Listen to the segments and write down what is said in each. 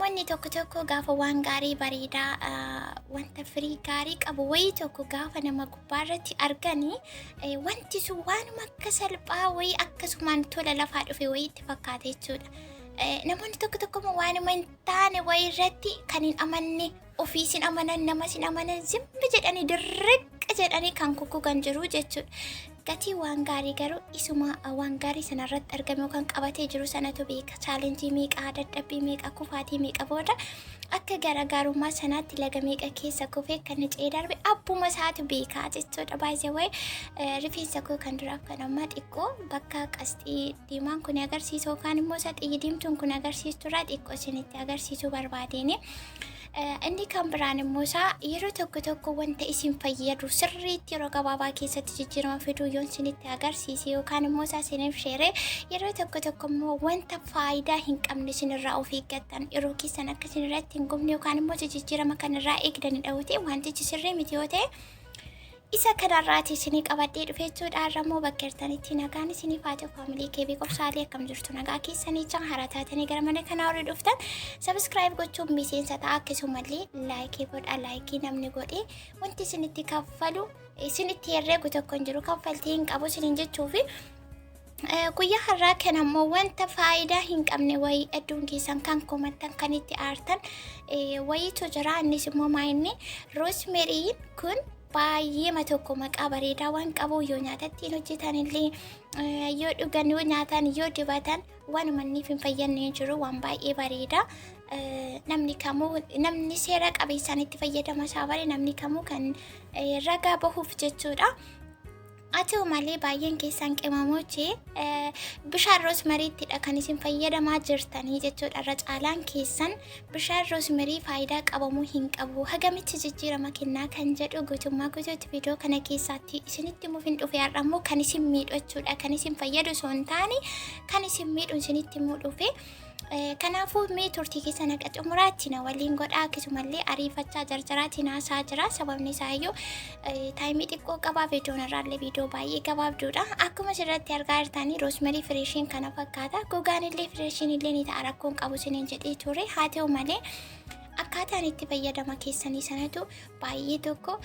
namoonni tokko gaafa waan gaarii bareedaa wanta firii gaarii qabu wayii tokko gaafa nama gubbaarratti arganii wanti sun waanuma akka salphaa wayii akkasumaan tola lafaa dhufe wayii itti fakkaata jechuudha. Namoonni tokko waanuma hin taane wayii irratti kan hin amanne ofii sin amanan nama sin amanan zimbi jedhanii dirriqqa jedhanii kan kukkugan jiru jechuudha. Gatii waan gaarii garuu isuma waan gaarii sanarratti argame kan qabatee jiru sanatu beeka. Chaalenjii meeqa, dadhabbii meeqa, kufaatii meeqa booda akka garaagarummaa sanaatti laga meeqa keessa kufee kan ce'ee darbe abbuma isaatu beeka jechuudha. Baay'ee wayii rifeensa koo kan duraaf kan ammaa xiqqoo bakka qasxii diimaan kun agarsiisu yookaan immoo isa xiyyi diimtuun kun agarsiisturraa xiqqoo isinitti agarsiisuu barbaadeeni. Inni kan biraan immoo isaa yeroo tokko wanta isin fayyadu sirriitti yeroo gabaabaa keessatti jijjiirama fiduu yoon isinitti agarsiise yookaan immoo isaa isiniif sheere yeroo tokko immoo wanta faayidaa hin qabne isinirraa of eeggattan yeroo keessan akka isinirratti hin gubne yookaan immoo jijjiirama kanarraa eegdanidha yoo ta'e wantichi sirrii miti yoo ta'e isa kanarraati isinii qabadhee dhufe jechuudha. Har'ammoo bakka jirtanitti nagaan isiniif haa ta'u faamilii kee beekumsaalee akkam jirtu nagaa keessanii jaan haaraa taatanii gara mana kanaa warri dhuftan sabiskiraayib gochuun miseensa ta'a akkasumallee laayikii godha. Laayikii namni godhee wanti isinitti kaffalu isinitti herreegu tokko hin jiru kaffaltii hin qabu isiniin jechuufi guyyaa har'aa kan ammoo wanta faayidaa hin qabne wayii hedduun keessan kan komattan kan itti aartan wayiitu jira. Innis immoo maayinni roosmeriin kun baay'ee tokko maqaa bareedaa waan qabu yoo nyaatattiin hojjetan illee yoo dhugan yoo nyaatan yoo dibatan waan manniif hin fayyadne jiru waan baay'ee bareeda. Namni seera qabeessaan itti fayyadama isaa bare namni kamuu kan ragaa bahuuf jechuudha. Atoo malee baay'een keessan qimamochi bishaan roosmeriittidha kan isin fayyadamaa jirtanii jechuudha. Irra caalaan keessan bishaan roosmerii faayidaa qabamuu hin qabu hagamitti jijjiirama kennaa kan jedhu guutummaa guutuutti viidiyoo kana keessatti isinitti himuuf hin dhufe. Har'ammoo kan isin miidhu jechuudha. Kan isin fayyadu osoo hin taane kan isin miidhu isinitti himuu dhufe. Kanaafuu mee turtii keessa naqa xumuraatti na waliin godhaa akkasumallee ariifachaa jarjaraatiin haasaa jira. Sababni isaa iyyuu taayimii xiqqoo qabaa viidiyoon irraallee viidiyoo baay'ee gabaabduudha. Akkuma asirratti argaa jirtanii roosmerii fireeshiin kana fakkaata. Gogaan illee fireeshiin illee ni ta'a rakkoon qabu isiniin jedhee ture. Haa ta'u malee akkaataan itti fayyadama keessanii sanatu baay'ee tokko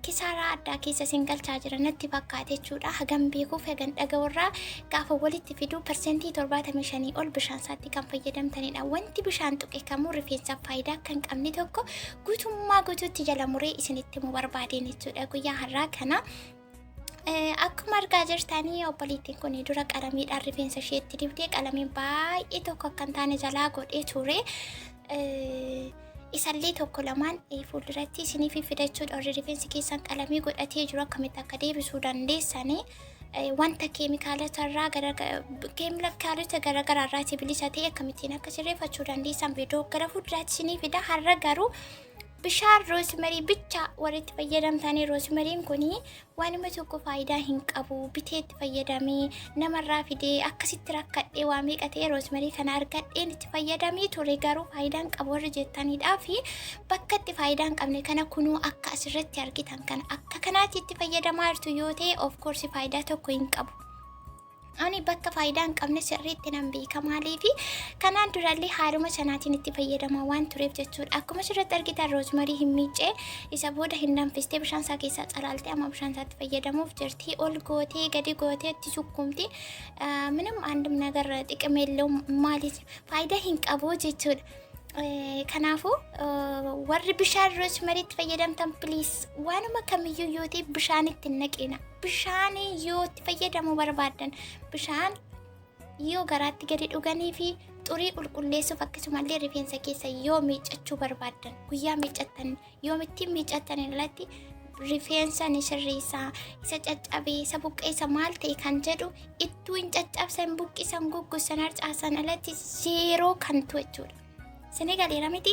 kisaaraa addaa keessa isin galchaa jira natti fakkaate jechuudha. Hagam beekuuf hagan dhaga'urraa gaafa walitti fiduu parsentii 75 ol bishaan isaatti kan fayyadamtanidha. Wanti bishaan tuqe kamuu rifeensaaf faayidaa kan qabne tokko guutummaa guutuutti jala muree isinitti himuu barbaadeen jechuudha. Guyyaa har'aa kana akkuma argaa jirtanii obboleettiin kun dura qalamiidhaan rifeensa isheetti dibdee qalamii baay'ee tokko akka hin taane jalaa godhee ture. Isallee tokko lamaan fuulduratti isiniif fidachuudha. Warri rifeensi keessan qalamii godhatee jiru akkamitti akka deebisuu dandeessanii wanta keemikaalota garaagaraarraa bilisa ta'e akkamittiin akka sirreeffachuu dandeessan viidiyoo gara fuulduraatti isiniif fida. Har'a garuu bishaan roosmerii bicha walitti fayyadamtanii roosmeriin kun waanuma tokko faayidaa hin qabu bitee itti fayyadamee namarraa fidee akkasitti rakkadhee waa meeqa ta'e roosmerii kana argadheen itti fayyadamee ture garuu faayidaan qabu warri jettanidhaa fi bakka itti faayidaa hin qabne kana kunuu akka asirratti argitan kana akka kanaatti itti fayyadamaa jirtu yoo ta'e of course faayidaa tokko hin qabu. Ani bakka faayidaa hin qabne sirriitti nan beeka maaliifi kanaan durallee haaluma sanaatiin itti fayyadamaa waan tureef jechuudha. Akkuma asirratti argitan roosmerii hin miicee isa booda hin danfistee bishaan isaa keessaa calaaltee amma bishaan isaatti fayyadamuuf jirti. Ol gootee gadi gootee itti sukkumti. Minam አንድም ነገር ጥቅም የለውም ማለት ፋይዳ hin qabu jechuudha. Kanaafuu warri bishaan roosmeriitti fayyadamtan please waanuma kamiyyuu yoo ta'e bishaanitti hin naqina. Bishaan yoo itti fayyadamuu barbaadan bishaan yoo garaatti gadi dhuganii fi xurii qulqulleessuuf akkasumallee rifeensa keessa yoo miiccachuu barbaadan guyyaa miiccattan yoo ittiin miiccattan irratti rifeensa ni sirreessaa isa caccabee isa buqqeessa maal ta'e kan jedhu ittuu hin caccabsan buqqisan guggusan harcaasan alatti zeeroo kan jechuudha. Senegaleera miti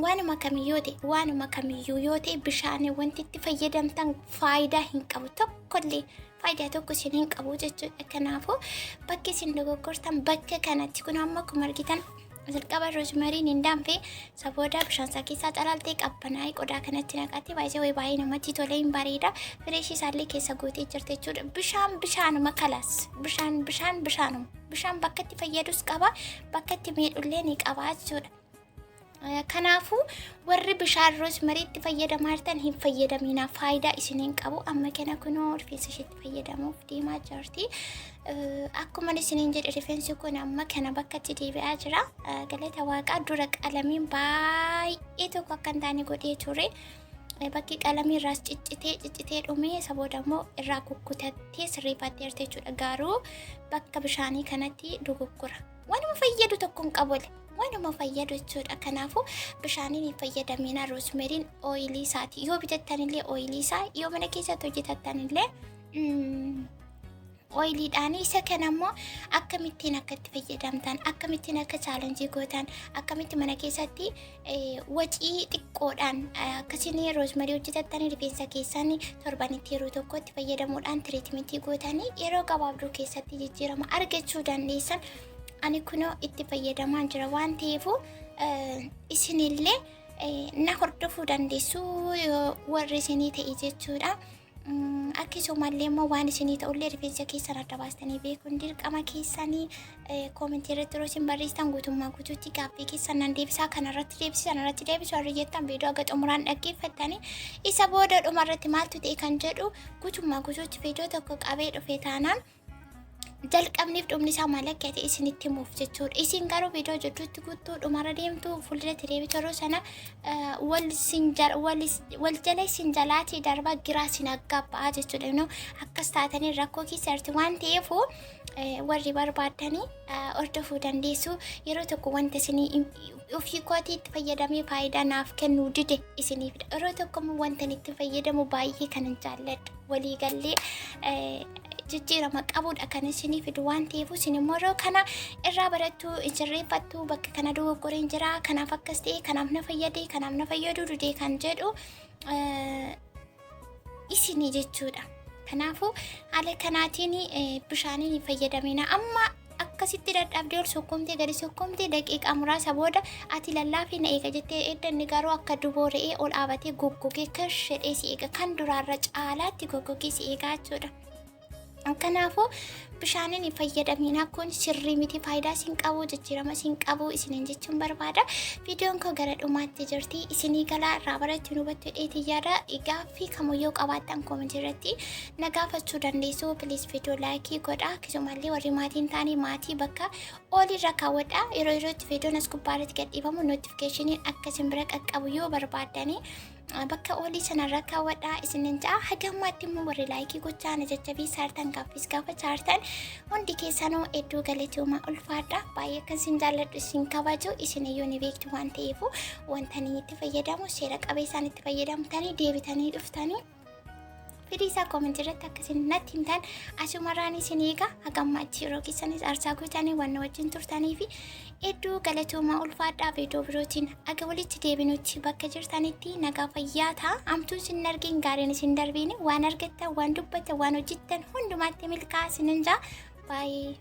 waanuma kamiyyuu yoo ta'e bishaan wanti itti fayyadamtan faayidaa hin qabu tokkollee faayidaa tokko isin hin qabu jechuudha. Kanaafuu bakki isin dogoggortan bakka kanatti kun amma akkuma argitan jalqaba roosmariin hin danfe sabooda bishaan isaa keessaa calaaltee qabbanaa'ee qodaa kanatti naqatte baay'ee namatti tole hin bareeda fireeshii isaallee keessa gootee jirti jechuudha. Bishaanuma kalaas bishaan bakka itti fayyadus qaba bakka itti miidhullee ni qaba jechuudha. Kanaafuu warri bishaan roosmariitti fayyadamaa jirtan hin fayyadaminaa faayidaa isiniin qabu. Amma kana kunoo rifeensa isheetti fayyadamuuf deemaa jirti. Akkuma isiniin jedhe rifeensi kun amma kana bakka itti deebi'aa jira. Galata waaqaa dura qalamiin baay'ee tokko akka hin taane godhee ture. Bakki qalamii irraas ciccitee dhumee sabooda immoo irraa kukkutattee sirreeffattee jirti jechuudha. Garuu bakka bishaanii kanatti dogoggora. Wanuma fayyadu tokko hin qabu. Wanuma fayyadu jechuudha. Kanaafuu bishaaniin fayyadamina roosmariin ooyilii isaati. Yoo bitattanillee ooyilii isaa, yoo mana keessatti hojjetattanillee ooyiliidhaan isa kanammoo akkamittiin akka itti fayyadamtan, akkamittiin akka chaalenjii gootan, akkamitti mana keessatti wajjii xiqqoodhaan akkasiin roosmarii hojjetattanii rifeensa keessanii torbanitti yeroo tokkotti fayyadamuudhaan tiriitmentii gootanii yeroo gabaabduu keessatti jijjiirama argachuu dandeessan. Ani kunoo itti fayyadamaa jira waan ta'eef isinillee na hordofuu dandeessu warri isinii ta'e jechuudha. Akkasumallee immoo waan isinii ta'ullee rifeensa keessan adda baastanii beekuun dirqama keessanii koomentii irratti yeroo isin barreessitan guutummaa guutuutti gaaffii keessan nan deebisaa kanarratti deebisu warri jettan viidiyoo haga xumuraan dhaggeeffattanii isa booda dhumarratti maaltu ta'e kan jedhu guutummaa guutuutti viidiyoo tokko qabee dhufe taanaan jalqabniif dhumni isaa maal akka ta'e isinitti himuuf jechuudha. Isin garuu viidiyoo jidduutti guutuu dhumarra deemtu fuulduratti deebitu yeroo sana wal jala isin jalaatii darbaa giraa isin aggabbaa jechuudha. Akkas taatanii rakkoo keessa jirti waan ta'eef warri barbaadanii hordofuu dandeessu. Yeroo tokko wanta isinii ofii kootii itti fayyadamee faayidaa naaf kennuu dide isiniifidha. Yeroo tokko wanta itti fayyadamu baay'ee kan hin jaalladhu. Waliigallee jijjiirama qabudha kan isinii fidu waan ta'eef isin immoo yeroo kana irraa barattuu sirreeffattuu bakka kana dogoggoreen jira kanaaf akkas ta'e kanaaf na fayyade kanaaf na fayyaduu dide kan jedhu isinii jechuudha. Kanaafuu haala kanaatiin bishaaniin fayyadamina amma akkasitti dadhabdee ol sokkomtee gadi sokkomtee daqiiqaa muraasa booda ati lallaafii na eega jettee eddanni garuu akka duboo re'ee ol dhaabatee goggogee kan shedhee si eega kan duraarra caalaatti goggogee si eegaa jechuudha. Kanaafuu bishaaniin fayyadamina kun sirrii miti faayidaa isin qabu jijjiirama isin qabu isiniin jechuun barbaada. Viidiyoon koo gara dhumaatti jirti isinii galaa irraa baratti hubattu dheetii yaada gaaffii kamiyyuu qabaattan koomentii irratti na gaafachuu dandeessu. Please viidiyoo laayikii godhaa. Akkasumallee warri maatiin taanii maatii bakka olirra kaawwadhaa. Yeroo yerootti viidiyoon as gubbaarratti gadhiifamu notifikashiniin akka isin bira qaqqabu yoo barbaadanii bakka olii sanarra kaawwadhaa isinin ja'a. Hagammaatti immoo warri laayikii gochaa na jajjabii saartan gaaffis gaafa saartan hundi keessanuu hedduu galatooma ulfaadha. Baay'ee kan isin jaalladhu isin kabaju isiniyyuu ni beektu waan ta'eef wanta inni itti fayyadamu seera qabeessaan itti fayyadamtanii deebitanii dhuftanii fedhii isaa koomentii irratti akkasiin natti himtan asumarraan isin eega. Hagammaatti yeroo keessanis aarsaa gootanii waan wajjin turtanii fi hedduu galatooma ulfaadhaa. Viidiyoo birootiin aga walitti deebinutti bakka jirtanitti nagaa fayyaa ta'a. Hamtuu isin argin gaariin isin darbiin waan argattan waan dubbattan waan hojjettan hundumaatti milkaa'aa isinin ja'a. Baay'ee